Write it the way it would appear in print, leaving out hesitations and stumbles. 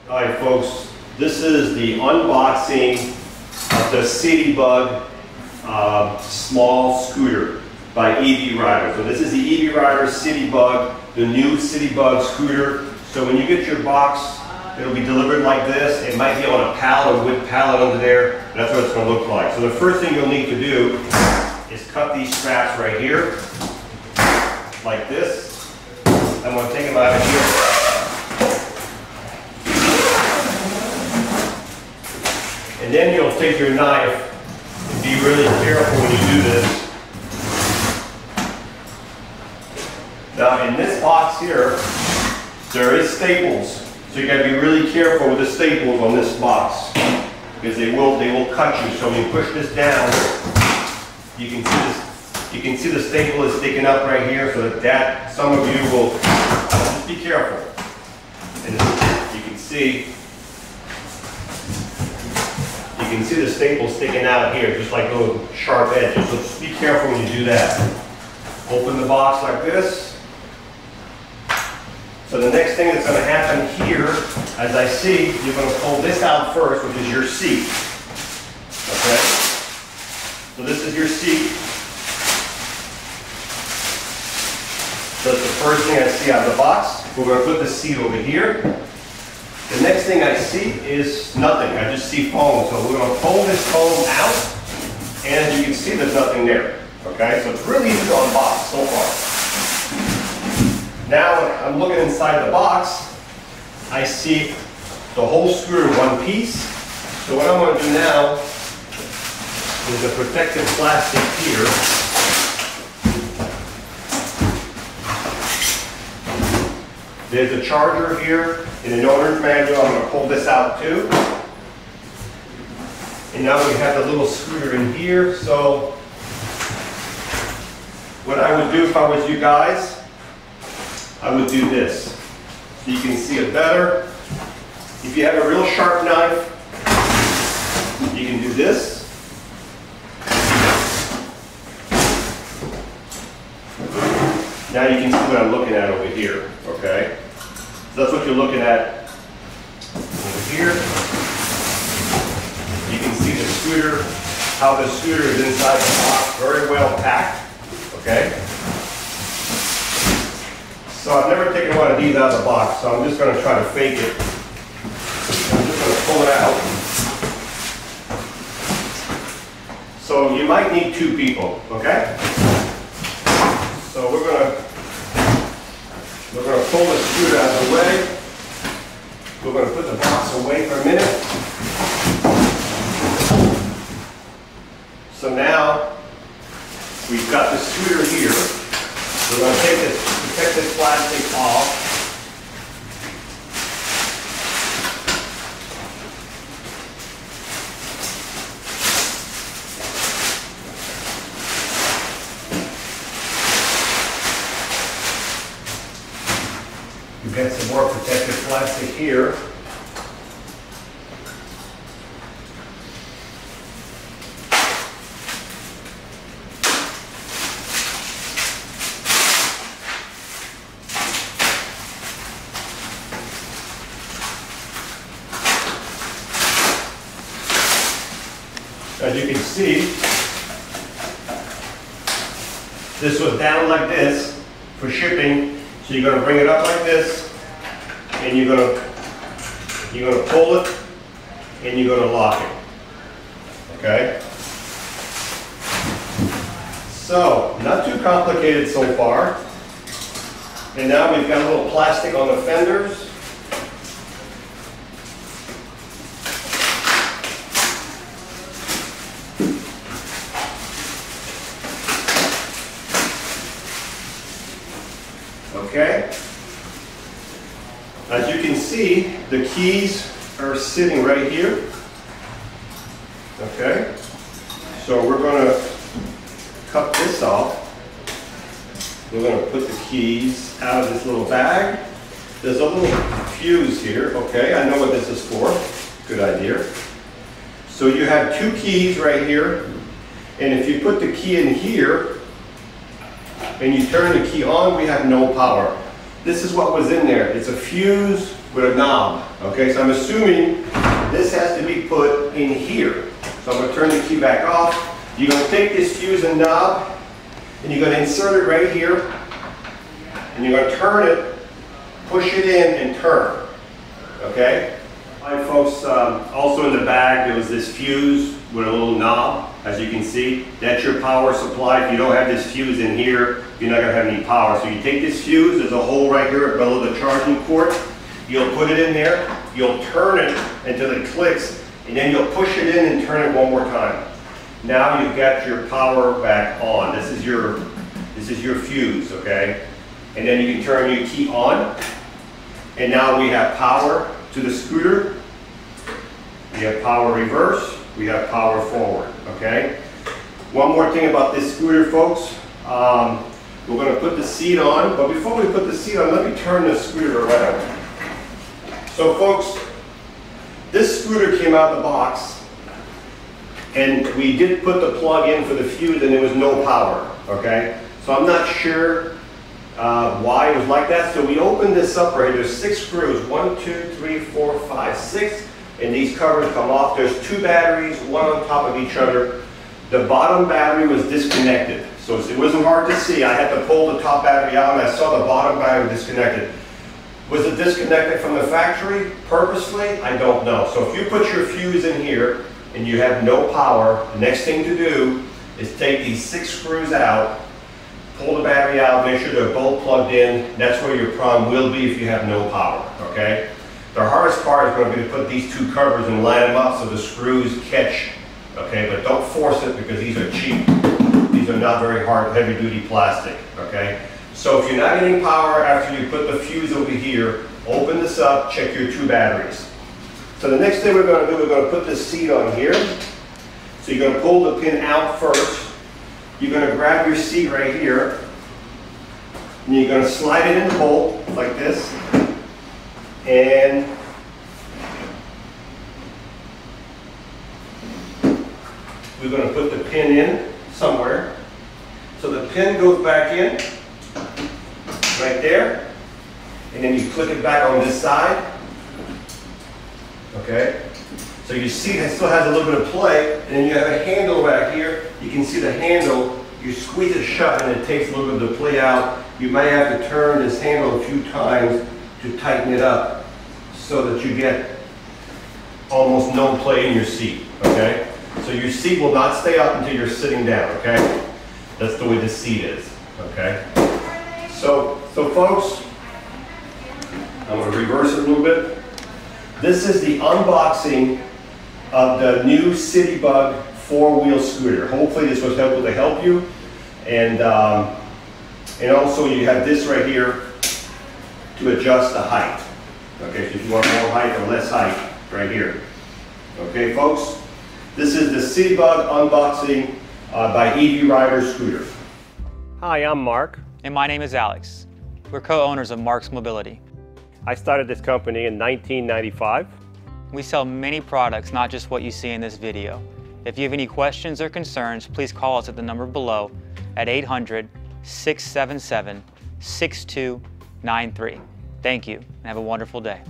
All right, folks, this is the unboxing of the CityBug small scooter by EvRider. So this is the EvRider CityBug, the new CityBug scooter. So when you get your box, it'll be delivered like this. It might be on a pallet, a wood pallet under there. That's what it's going to look like. So the first thing you'll need to do is cut these straps right here, like this. I'm going to take them out of here. And then you'll take your knife and be really careful when you do this. Now in this box here, there is staples. So you got to be really careful with the staples on this box because they will cut you. So when you push this down, you can see the staple is sticking up right here. So that some of you will just be careful. And you can see the staple sticking out here, just like those sharp edges. So just be careful when you do that. Open the box like this. So the next thing that's going to happen here, as I see, you're going to pull this out first, which is your seat. Okay? So this is your seat. So that's the first thing I see out of the box. We're going to put the seat over here. The next thing I see is nothing. I just see foam. So we're going to pull this foam out, and as you can see, there's nothing there. Okay? So it's really easy to unbox so far. Now when I'm looking inside the box, I see the whole scooter in one piece. So what I'm going to do now is the protective plastic here. There's a charger here. In the owner's manual, I'm going to pull this out too. And now we have the little scooter in here. So what I would do if I was you guys, I would do this. So you can see it better. If you have a real sharp knife, you can do this. Now you can see what I'm looking at over here, okay? So that's what you're looking at over here. You can see the scooter, how the scooter is inside the box, very well packed, okay? So I've never taken one of these out of the box, so I'm just going to try to fake it. I'm just going to pull it out. So you might need two people, okay? So we're going to pull the scooter out of the way. We're going to put the box away for a minute. So now we've got the scooter here. We're going to take this protective plastic off. We've got some more protective plastic here. As you can see, this was down like this for shipping. So you're going to bring it up like this, and you're going to pull it, and you're going to lock it. Okay? So, not too complicated so far. And now we've got a little plastic on the fenders. Okay? As you can see, the keys are sitting right here. Okay? So we're going to cut this off. We're going to put the keys out of this little bag. There's a little fuse here. Okay, I know what this is for. Good idea. So you have two keys right here. And if you put the key in here, and you turn the key on, we have no power. This is what was in there. It's a fuse with a knob. Okay, so I'm assuming this has to be put in here. So I'm going to turn the key back off. You're going to take this fuse and knob, and you're going to insert it right here, and you're going to turn it, push it in, and turn. Okay? All right, folks, also in the bag there was this fuse with a little knob, as you can see. That's your power supply. If you don't have this fuse in here, you're not going to have any power. So you take this fuse, there's a hole right here below the charging port. You'll put it in there, you'll turn it until it clicks, and then you'll push it in and turn it one more time. Now you've got your power back on. This is your fuse, okay? And then you can turn your key on, and now we have power to the scooter. We have power reverse, we have power forward, okay? One more thing about this scooter, folks. We're going to put the seat on, but before we put the seat on, let me turn the scooter around. So folks, this scooter came out of the box, and we did put the plug in for the fuse, and there was no power, okay? So I'm not sure why it was like that. So we opened this up right here. There's 6 screws, 1, 2, 3, 4, 5, 6, and these covers come off. There's 2 batteries, one on top of each other. The bottom battery was disconnected, so it wasn't hard to see. I had to pull the top battery out, and I saw the bottom battery disconnected. Was it disconnected from the factory purposely? I don't know. So if you put your fuse in here and you have no power, the next thing to do is take these 6 screws out, pull the battery out, make sure they're both plugged in. That's where your problem will be if you have no power, okay? The hardest part is going to be to put these 2 covers and line them up so the screws catch, okay? But don't force it because these are cheap. These are not very hard, heavy-duty plastic, okay? So if you're not getting power after you put the fuse over here, open this up, check your 2 batteries. So the next thing we're going to do, we're going to put this seat on here. So you're going to pull the pin out first. You're going to grab your seat right here, and you're going to slide it in the hole like this, and we're going to put the pin in somewhere. So the pin goes back in right there, and then you click it back on this side. Okay, so you see it still has a little bit of play, and then you have a handle back here. You can see the handle, you squeeze it shut and it takes a little bit of the play out. You may have to turn this handle a few times to tighten it up so that you get almost no play in your seat, okay? So your seat will not stay up until you're sitting down, okay? That's the way the seat is, okay? So folks, I'm going to reverse it a little bit. This is the unboxing of the new CityBug 4-wheel scooter. Hopefully this was able to help you. And also you have this right here to adjust the height. Okay, so if you want more height or less height, right here. Okay, folks, this is the CityBug unboxing by EvRider scooter. Hi, I'm Mark. And my name is Alex. We're co-owners of Marc's Mobility. I started this company in 1995. We sell many products, not just what you see in this video. If you have any questions or concerns, please call us at the number below at 800-677-6293. Thank you, and have a wonderful day.